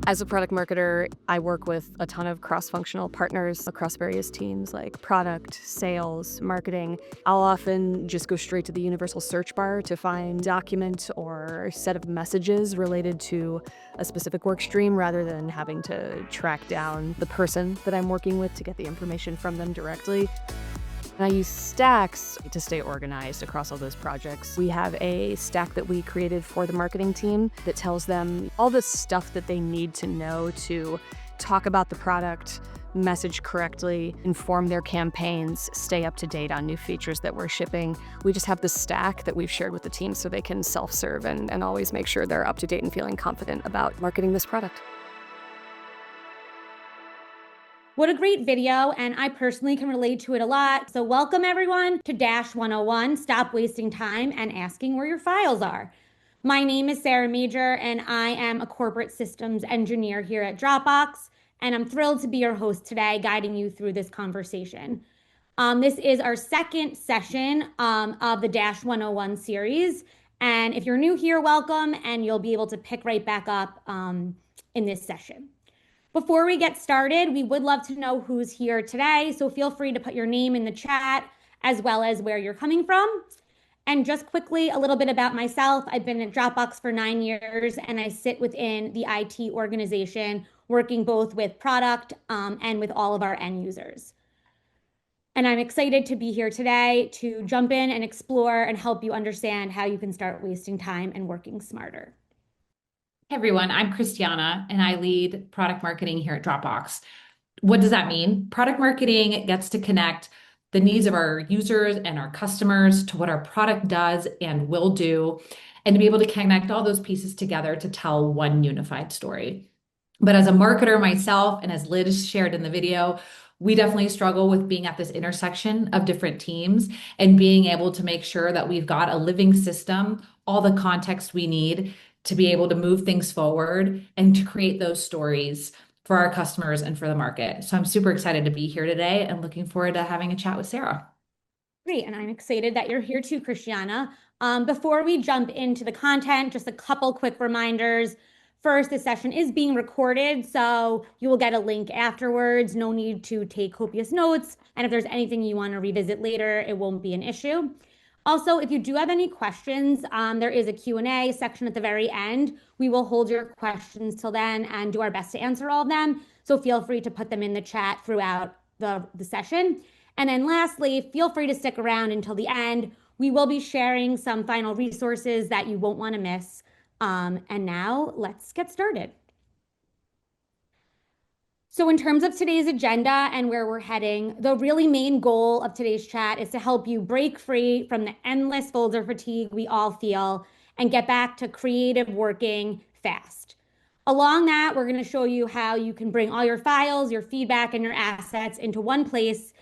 As a product marketer, I work with a ton of cross-functional partners across various teams like product, sales, marketing. I'll often just go straight to the universal search bar to find document or set of messages related to a specific work stream rather than having to track down the person that I'm working with to get the information from them directly. And I use stacks to stay organized across all those projects. We have a stack that we created for the marketing team that tells them all the stuff that they need to know to talk about the product, message correctly, inform their campaigns, stay up to date on new features that we're shipping. We just have this stack that we've shared with the team so they can self-serve and always make sure they're up to date and feeling confident about marketing this product. What a great video, and I personally can relate to it a lot. So welcome everyone to Dash 101, Stop Wasting Time and Asking Where Your Files Are. My name is Sarah Major, and I am a corporate systems engineer here at Dropbox, and I'm thrilled to be your host today, guiding you through this conversation. This is our second session of the Dash 101 series, and if you're new here, welcome, and you'll be able to pick right back up in this session. Before we get started, we would love to know who's here today, so feel free to put your name in the chat as well as where you're coming from. And just quickly, a little bit about myself. I've been at Dropbox for 9 years, and I sit within the IT organization, working both with product and with all of our end users. And I'm excited to be here today to jump in and explore and help you understand how you can start wasting time and working smarter. Hey everyone, I'm Christiana and I lead product marketing here at Dropbox. What does that mean? Product marketing gets to connect the needs of our users and our customers to what our product does and will do, and to be able to connect all those pieces together to tell one unified story. But as a marketer myself, and as Liz shared in the video, we definitely struggle with being at this intersection of different teams and being able to make sure that we've got a living system, all the context we need to be able to move things forward and to create those stories for our customers and for the market. So I'm super excited to be here today and looking forward to having a chat with Sarah. Great, and I'm excited that you're here too, Christiana. Before we jump into the content, just a couple quick reminders. First, this session is being recorded, so you will get a link afterwards. No need to take copious notes. And if there's anything you want to revisit later, it won't be an issue. Also, if you do have any questions, there is a Q&A section at the very end. We will hold your questions till then and do our best to answer all of them. So feel free to put them in the chat throughout the session. And then lastly, feel free to stick around until the end. We will be sharing some final resources that you won't want to miss. And now let's get started. So in terms of today's agenda and where we're heading, the really main goal of today's chat is to help you break free from the endless folder fatigue we all feel and get back to creative working fast. Along that, we're going to show you how you can bring all your files, your feedback, and your assets into one place,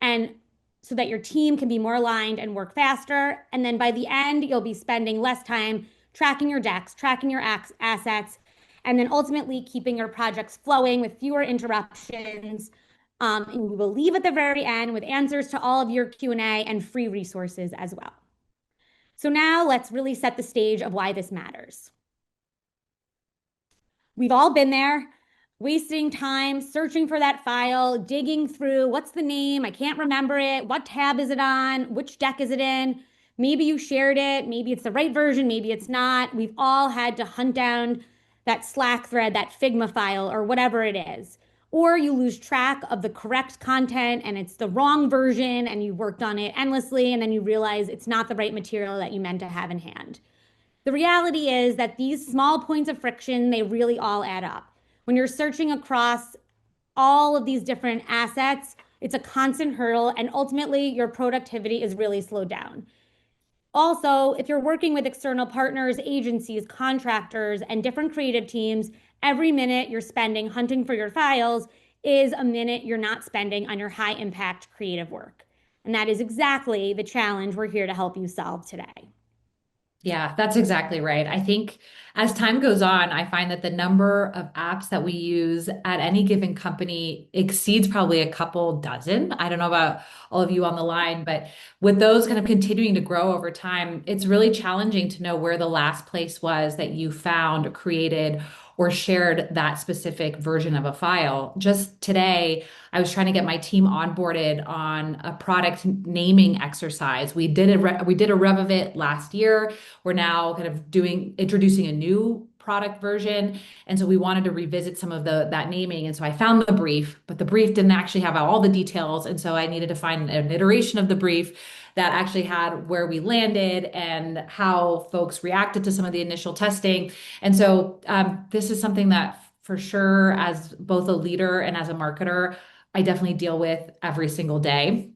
and so that your team can be more aligned and work faster. And then by the end, you'll be spending less time tracking your decks, tracking your assets, and then ultimately keeping your projects flowing with fewer interruptions. And we will leave at the very end with answers to all of your Q&A and free resources as well. So now let's really set the stage of why this matters. We've all been there, wasting time searching for that file, digging through, what's the name? I can't remember it. What tab is it on? Which deck is it in? Maybe you shared it. Maybe it's the right version. Maybe it's not. We've all had to hunt down that Slack thread, that Figma file, or whatever it is. Or you lose track of the correct content and it's the wrong version and you worked on it endlessly and then you realize it's not the right material that you meant to have in hand. The reality is that these small points of friction, they really all add up. When you're searching across all of these different assets, it's a constant hurdle and ultimately your productivity is really slowed down. Also, if you're working with external partners, agencies, contractors, and different creative teams, every minute you're spending hunting for your files is a minute you're not spending on your high impact creative work. And that is exactly the challenge we're here to help you solve today. Yeah, that's exactly right. I think as time goes on, I find that the number of apps that we use at any given company exceeds probably a couple dozen. I don't know about all of you on the line, but with those kind of continuing to grow over time, it's really challenging to know where the last place was that you found, created, or shared that specific version of a file. Just today, I was trying to get my team onboarded on a product naming exercise. We did a rev of it last year. We're now kind of doing introducing a new product version, and so we wanted to revisit some of the that naming. And so I found the brief, but the brief didn't actually have all the details, and so I needed to find an iteration of the brief that actually had where we landed and how folks reacted to some of the initial testing. And so this is something that for sure, as both a leader and as a marketer, I definitely deal with every single day.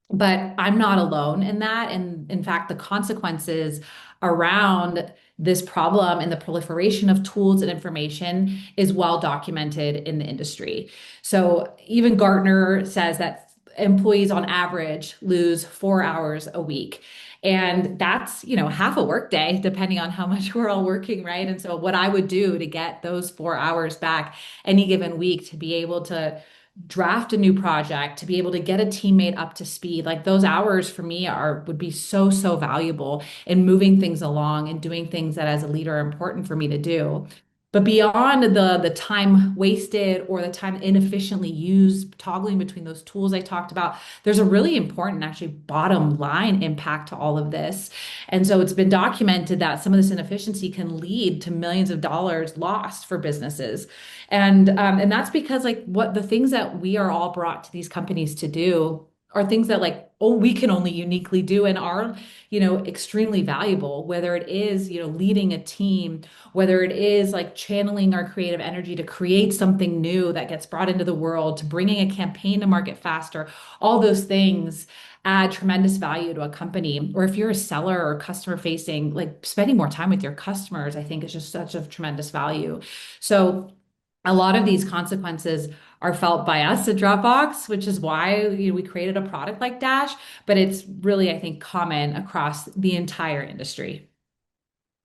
But I'm not alone in that. And in fact, the consequences around this problem and the proliferation of tools and information is well documented in the industry. So even Gartner says that employees on average lose 4 hours a week. And that's, half a workday, depending on how much we're all working, right? And so what I would do to get those 4 hours back any given week to be able to draft a new project, to be able to get a teammate up to speed, like those hours for me would be so, so valuable in moving things along and doing things that as a leader are important for me to do. But beyond the time wasted or the time inefficiently used, toggling between those tools I talked about, there's a really important actually bottom line impact to all of this. And so it's been documented that some of this inefficiency can lead to millions of dollars lost for businesses. And that's because like what the things that we are all brought to these companies to do are things that like, oh, we can only uniquely do and are, extremely valuable, whether it is, leading a team, whether it is like channeling our creative energy to create something new that gets brought into the world, to bringing a campaign to market faster, all those things add tremendous value to a company. Or if you're a seller or customer facing, like spending more time with your customers, I think is just such a tremendous value. So a lot of these consequences are felt by us at Dropbox, which is why we created a product like Dash, but it's really, I think, common across the entire industry.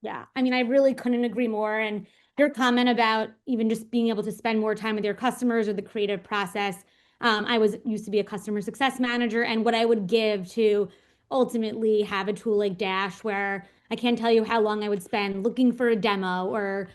Yeah, I mean, I really couldn't agree more. And your comment about even just being able to spend more time with your customers or the creative process. I was used to be a customer success manager, and what I would give to ultimately have a tool like Dash, where I can't tell you how long I would spend looking for a demo or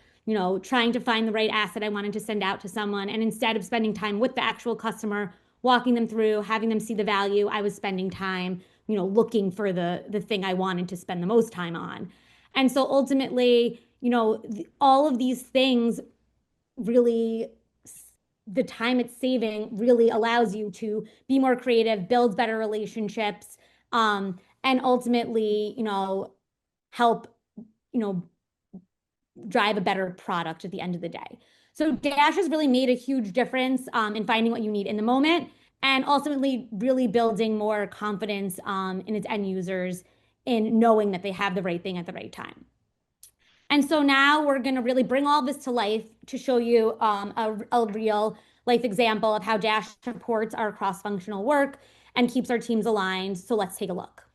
trying to find the right asset I wanted to send out to someone. And instead of spending time with the actual customer, walking them through, having them see the value, I was spending time, looking for the thing I wanted to spend the most time on. And so ultimately, all of these things really, the time it's saving really allows you to be more creative, build better relationships, and ultimately, help, you know, drive a better product at the end of the day. So Dash has really made a huge difference in finding what you need in the moment and ultimately really building more confidence in its end users in knowing that they have the right thing at the right time. And so now we're going to really bring all this to life to show you a real life example of how Dash supports our cross-functional work and keeps our teams aligned. So let's take a look.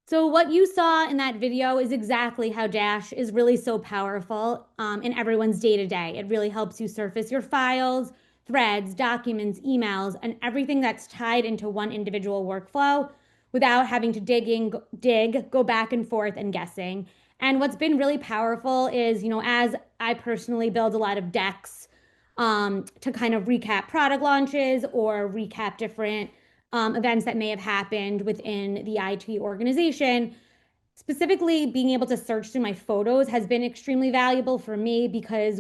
So what you saw in that video is exactly how Dash is really so powerful in everyone's day-to-day. It really helps you surface your files, threads, documents, emails, and everything that's tied into one individual workflow without having to dig, go back and forth and guessing. And what's been really powerful is, as I personally build a lot of decks to kind of recap product launches or recap different events that may have happened within the IT organization. Specifically, being able to search through my photos has been extremely valuable for me because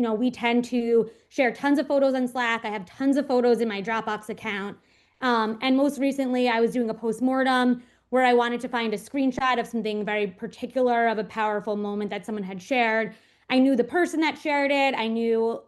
we tend to share tons of photos on Slack. I have tons of photos in my Dropbox account. And most recently, I was doing a postmortem where I wanted to find a screenshot of something very particular of a powerful moment that someone had shared. I knew the person that shared it. I knew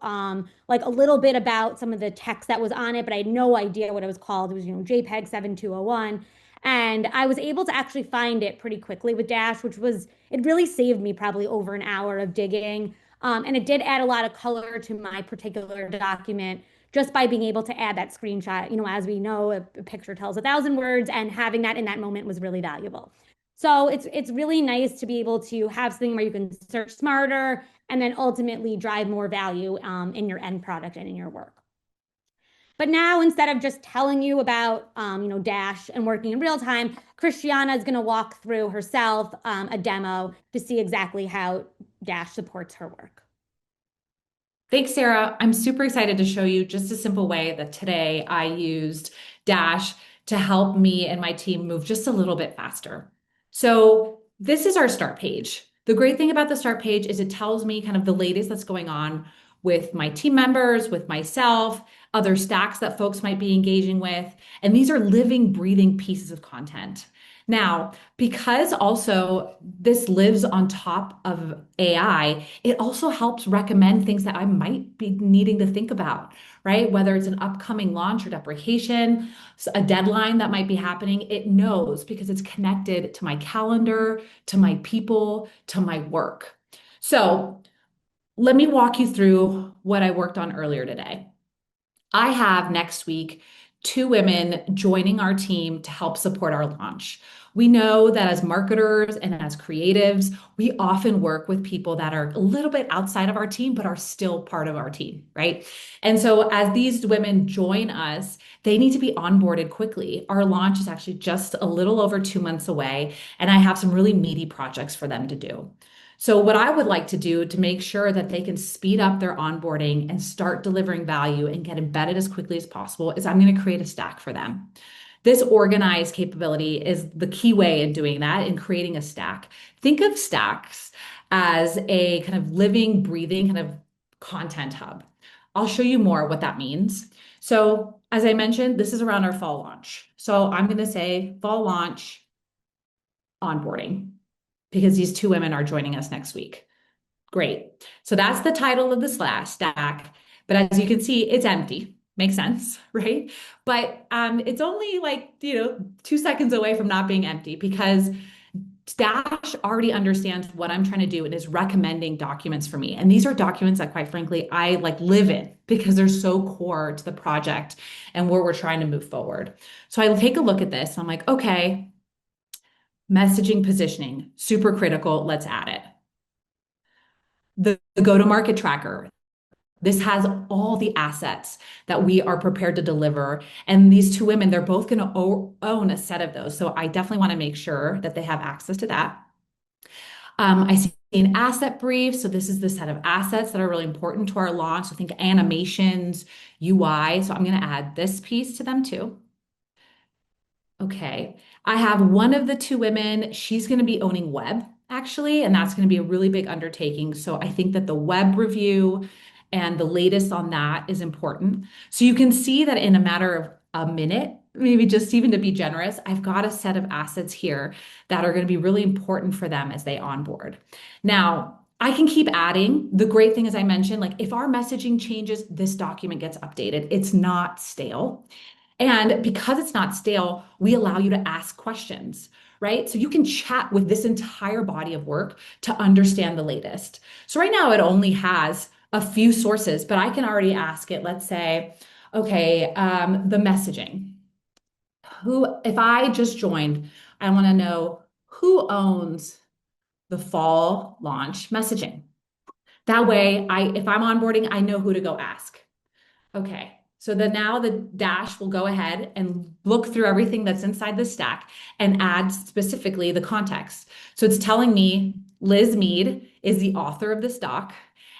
like a little bit about some of the text that was on it, but I had no idea what it was called. It was, JPEG 7201. And I was able to actually find it pretty quickly with Dash, it really saved me probably over an hour of digging. And it did add a lot of color to my particular document just by being able to add that screenshot. As we know, a picture tells 1,000 words, and having that in that moment was really valuable. So it's really nice to be able to have something where you can search smarter and then ultimately drive more value in your end product and in your work. But now, instead of just telling you about, Dash and working in real time, Christiana is going to walk through herself a demo to see exactly how Dash supports her work. Thanks, Sarah. I'm super excited to show you just a simple way that today I used Dash to help me and my team move just a little bit faster. So this is our start page. The great thing about the start page is it tells me kind of the latest that's going on with my team members, with myself, other stacks that folks might be engaging with. And these are living, breathing pieces of content. Now, because also this lives on top of AI, it also helps recommend things that I might be needing to think about, right? Whether it's an upcoming launch or deprecation, a deadline that might be happening, it knows because it's connected to my calendar, to my people, to my work. So let me walk you through what I worked on earlier today. I have next week 2 women joining our team to help support our launch. We know that as marketers and as creatives, we often work with people that are a little bit outside of our team, but are still part of our team, right? And so as these women join us, they need to be onboarded quickly. Our launch is actually just a little over 2 months away, and I have some really meaty projects for them to do. So, what I would like to do to make sure that they can speed up their onboarding and start delivering value and get embedded as quickly as possible is I'm going to create a stack for them. This organized capability is the key way in doing that, in creating a stack. Think of stacks as a kind of living, breathing kind of content hub. I'll show you more what that means. So, as I mentioned, this is around our fall launch. So, I'm going to say fall launch onboarding, because these 2 women are joining us next week. Great. So that's the title of the stack. But as you can see, it's empty. Makes sense, right? But it's only like, 2 seconds away from not being empty, because Dash already understands what I'm trying to do and is recommending documents for me. And these are documents that, quite frankly, I like live in because they're so core to the project and where we're trying to move forward. So I take a look at this and I'm like, okay, messaging positioning, super critical. Let's add it. The go-to-market tracker. This has all the assets that we are prepared to deliver. And these 2 women, they're both going to own a set of those. So I definitely want to make sure that they have access to that. I see an asset brief. So this is the set of assets that are really important to our launch. So think animations, UI. So I'm going to add this piece to them too. Okay. I have one of the 2 women. She's going to be owning web, actually, and that's going to be a really big undertaking. So I think that the web review and the latest on that is important. So you can see that in a matter of a minute, maybe just even to be generous, I've got a set of assets here that are going to be really important for them as they onboard. Now, I can keep adding. The great thing, as I mentioned, like if our messaging changes, this document gets updated. It's not stale. And because it's not stale, we allow you to ask questions, right? So you can chat with this entire body of work to understand the latest. So right now it only has a few sources, but I can already ask it, let's say, okay, the messaging. If I just joined, I want to know who owns the fall launch messaging. That way, if I'm onboarding, I know who to go ask. Okay, so now the Dash will go ahead and look through everything that's inside the stack and add specifically the context. So it's telling me Liz Mead is the author of this doc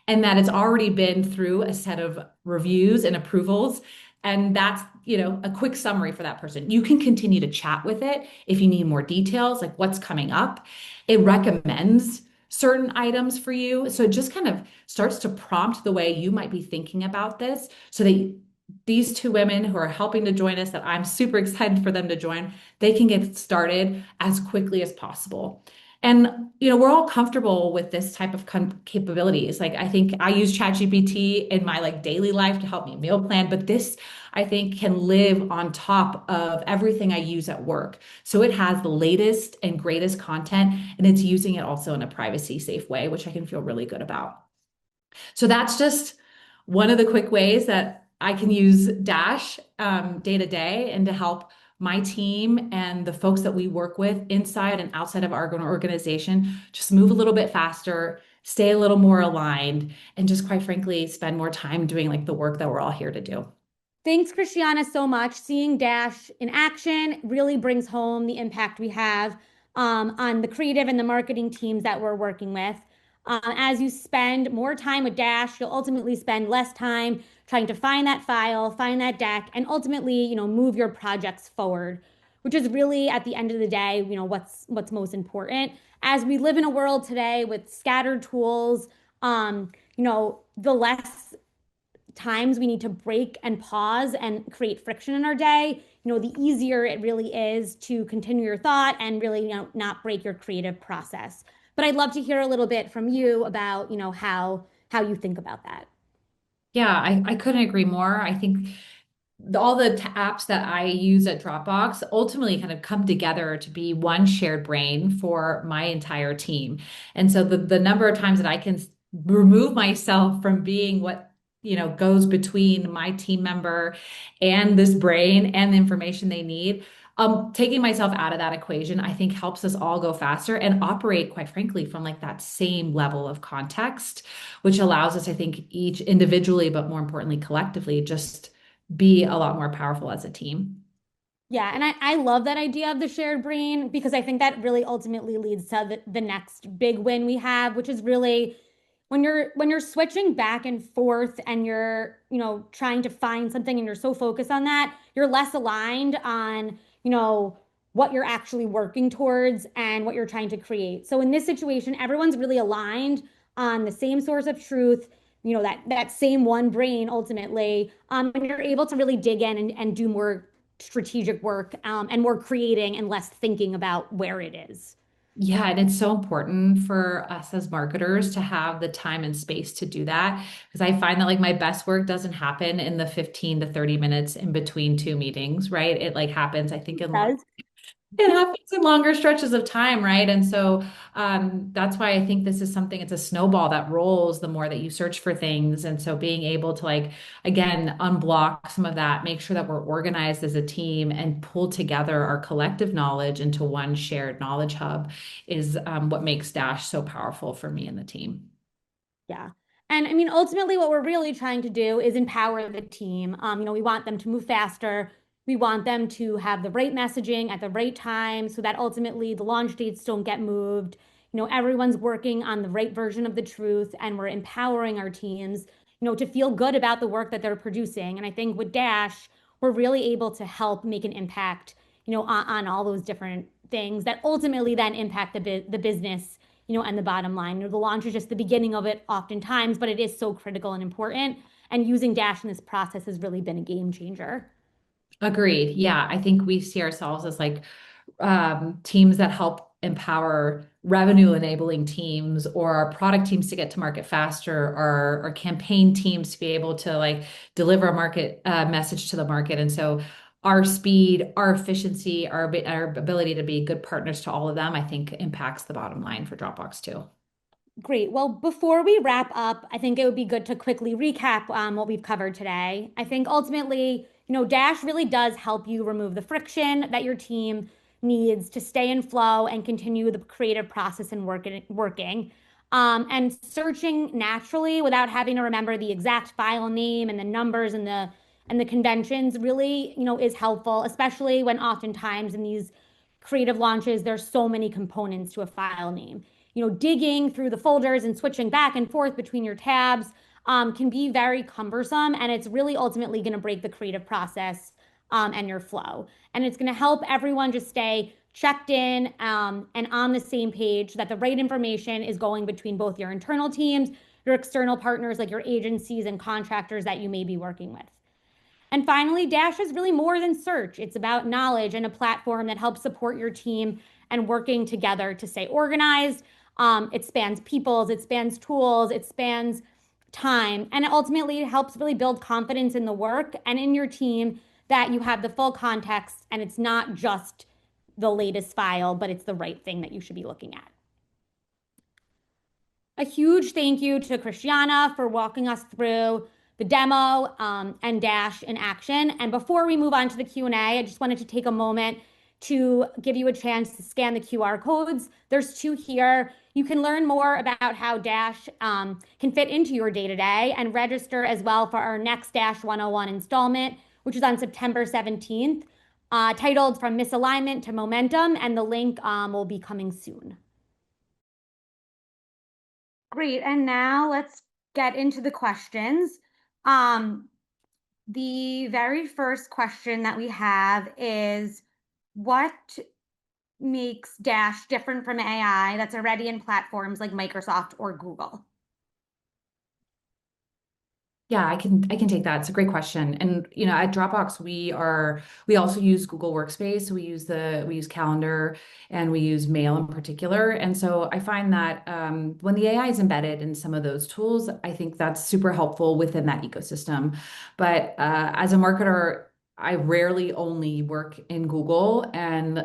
and that it's already been through a set of reviews and approvals. And that's, a quick summary for that person. You can continue to chat with it if you need more details, like what's coming up. It recommends certain items for you. So it just kind of starts to prompt the way you might be thinking about this so that these two women who are helping to join us, that I'm super excited for them to join, they can get started as quickly as possible. And we're all comfortable with this type of capabilities. Like I think I use ChatGPT in my like daily life to help me meal plan, but this I think can live on top of everything I use at work. So it has the latest and greatest content, and it's using it also in a privacy safe way, which I can feel really good about. So that's just one of the quick ways that I can use Dash day to day and to help my team and the folks that we work with inside and outside of our organization just move a little bit faster, stay a little more aligned, and just quite frankly, spend more time doing like the work that we're all here to do. Thanks, Christiana, so much. Seeing Dash in action really brings home the impact we have on the creative and the marketing teams that we're working with. As you spend more time with Dash, you'll ultimately spend less time trying to find that file, find that deck, and ultimately, move your projects forward, which is really at the end of the day, what's most important. As we live in a world today with scattered tools, the less times we need to break and pause and create friction in our day, the easier it really is to continue your thought and really, not break your creative process. But I'd love to hear a little bit from you about, how you think about that. Yeah, I couldn't agree more. I think all the apps that I use at Dropbox ultimately kind of come together to be one shared brain for my entire team. And so the number of times that I can remove myself from being what goes between my team member and this brain and the information they need, taking myself out of that equation, I think helps us all go faster and operate, quite frankly, from like that same level of context, which allows us, I think, each individually, but more importantly, collectively, just be a lot more powerful as a team. Yeah, and I love that idea of the shared brain because I think that really ultimately leads to the next big win we have, which is really when you're switching back and forth and you're, trying to find something and you're so focused on that, you're less aligned on, what you're actually working towards and what you're trying to create. So in this situation, everyone's really aligned on the same source of truth, that same one brain ultimately. And you're able to really dig in and do more strategic work and more creating and less thinking about where it is. Yeah, and it's so important for us as marketers to have the time and space to do that because I find that like my best work doesn't happen in the 15 to 30 minutes in between two meetings, right? It like happens, I think, in Does. it happens in longer stretches of time, right? And so that's why I think this is something, it's a snowball that rolls the more that you search for things. And so being able to, like, again, unblock some of that, make sure that we're organized as a team and pull together our collective knowledge into one shared knowledge hub is what makes Dash so powerful for me and the team. Yeah. And I mean, ultimately, what we're really trying to do is empower the team. We want them to move faster. We want them to have the right messaging at the right time so that ultimately the launch dates don't get moved. Everyone's working on the right version of the truth, and we're empowering our teams, to feel good about the work that they're producing. And I think with Dash, we're really able to help make an impact, on all those different things that ultimately then impact the business, and the bottom line. The launch is just the beginning of it oftentimes, but it is so critical and important. And using Dash in this process has really been a game changer. Agreed. Yeah, I think we see ourselves as like teams that help empower revenue enabling teams or our product teams to get to market faster or our campaign teams to be able to like deliver a market message to the market. And so our speed, our efficiency, our ability to be good partners to all of them, I think impacts the bottom line for Dropbox too. Great. Well, before we wrap up, I think it would be good to quickly recap what we've covered today. I think ultimately, Dash really does help you remove the friction that your team needs to stay in flow and continue the creative process and working. And searching naturally without having to remember the exact file name and the numbers and the conventions really, is helpful, especially when oftentimes in these creative launches, there's so many components to a file name. Digging through the folders and switching back and forth between your tabs can be very cumbersome, and it's really ultimately going to break the creative process and your flow. And it's going to help everyone just stay checked in, and on the same page, that the right information is going between both your internal teams, your external partners, like your agencies and contractors that you may be working with. And finally, Dash is really more than search. It's about knowledge and a platform that helps support your team and working together to stay organized. It spans peoples, it spans tools, it spans time, and it ultimately helps really build confidence in the work and in your team that you have the full context and it's not just the latest file, but it's the right thing that you should be looking at. A huge thank you to Christiana for walking us through the demo and Dash in action. And before we move on to the Q&A, I just wanted to take a moment to give you a chance to scan the QR codes. There's two here. You can learn more about how Dash can fit into your day-to-day and register as well for our next Dash 101 installment, which is on September 17th, titled From Misalignment to Momentum, and the link will be coming soon. Great. And now let's get into the questions. The very first question that we have is, what makes Dash different from AI that's already in platforms like Microsoft or Google? Yeah, I can take that. It's a great question. And at Dropbox we also use Google Workspace. We use Calendar and we use Mail in particular. And so I find that when the AI is embedded in some of those tools, I think that's super helpful within that ecosystem. But as a marketer, I rarely only work in Google, and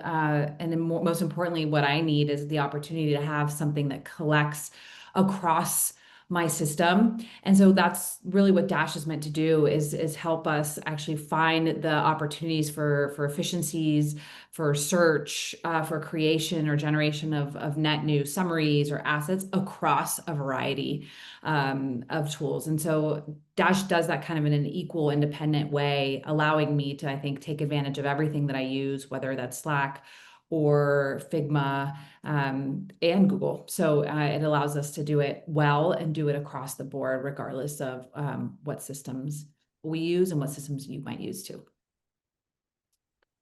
most importantly, what I need is the opportunity to have something that collects across my system. And so that's really what Dash is meant to do, is help us actually find the opportunities for efficiencies, for search, for creation or generation of net new summaries or assets across a variety of tools. And so Dash does that kind of in an equal, independent way, allowing me to, I think, take advantage of everything that I use, whether that's Slack or Figma, and Google. So it allows us to do it well and do it across the board, regardless of what systems we use and what systems you might use too.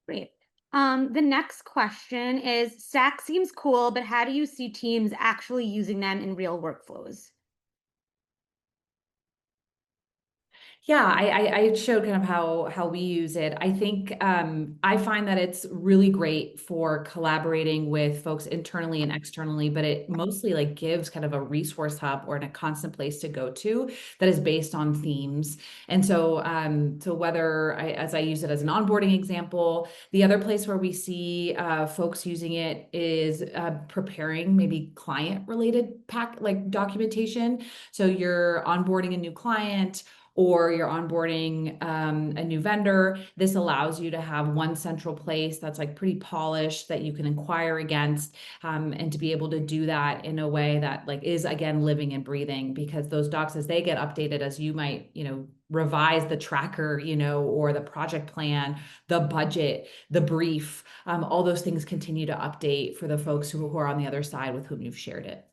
Great. The next question is, Stack seems cool, but how do you see teams actually using them in real workflows? Yeah, I showed kind of how we use it. I think I find that it's really great for collaborating with folks internally and externally, but it mostly like gives kind of a resource hub or a constant place to go to that is based on themes. And so whether as I use it as an onboarding example, the other place where we see folks using it is preparing maybe client related documentation. So you're onboarding a new client, or you're onboarding a new vendor. This allows you to have one central place that's like pretty polished that you can inquire against, and to be able to do that in a way that like is again living and breathing, because those docs, as they get updated, as you might revise the tracker, or the project plan, the budget, the brief, all those things continue to update for the folks who are on the other side with whom you've shared it.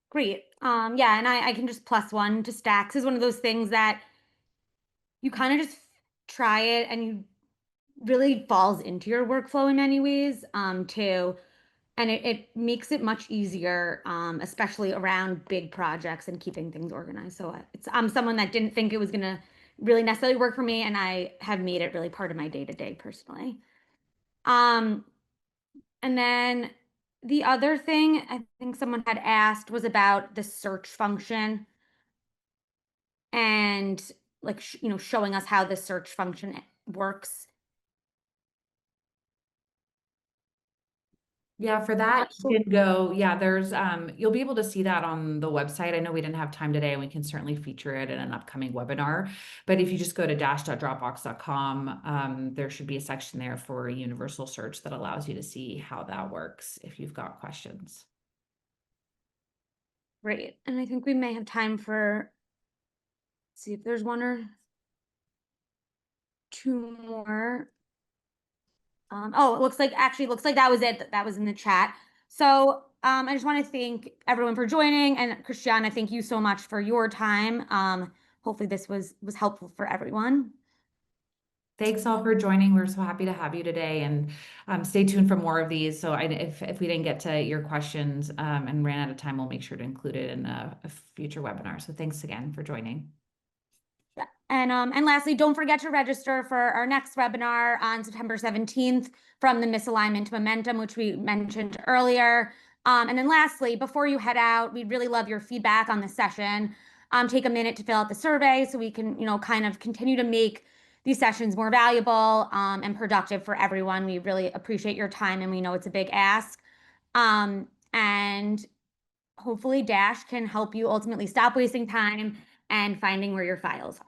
Great. Yeah, and I can just plus one to Stacks is one of those things that you kind of just try it and you really falls into your workflow in many ways, too. And it makes it much easier, especially around big projects and keeping things organized. So I'm someone that didn't think it was gonna really necessarily work for me, and I have made it really part of my day-to-day personally. Um, and then the other thing I think someone had asked was about the search function and like showing us how the search function works. Yeah, for that you can go, yeah, there's you'll be able to see that on the website. I know we didn't have time today and we can certainly feature it in an upcoming webinar. But if you just go to dash.dropbox.com, there should be a section there for a universal search that allows you to see how that works if you've got questions. Great. And I think we may have time for, see if there's one or two more. Oh, it looks like that was it. That was in the chat. So I just want to thank everyone for joining, and Christiana, thank you so much for your time. Hopefully this was helpful for everyone. Thanks all for joining. We're so happy to have you today, and stay tuned for more of these. So if we didn't get to your questions and ran out of time, we'll make sure to include it in a future webinar. So thanks again for joining. And lastly, don't forget to register for our next webinar on September 17th from the misalignment to momentum, which we mentioned earlier. And then lastly, before you head out, we'd really love your feedback on this session. Take a minute to fill out the survey so we can, kind of continue to make these sessions more valuable and productive for everyone. We really appreciate your time, and we know it's a big ask. And hopefully Dash can help you ultimately stop wasting time and finding where your files are.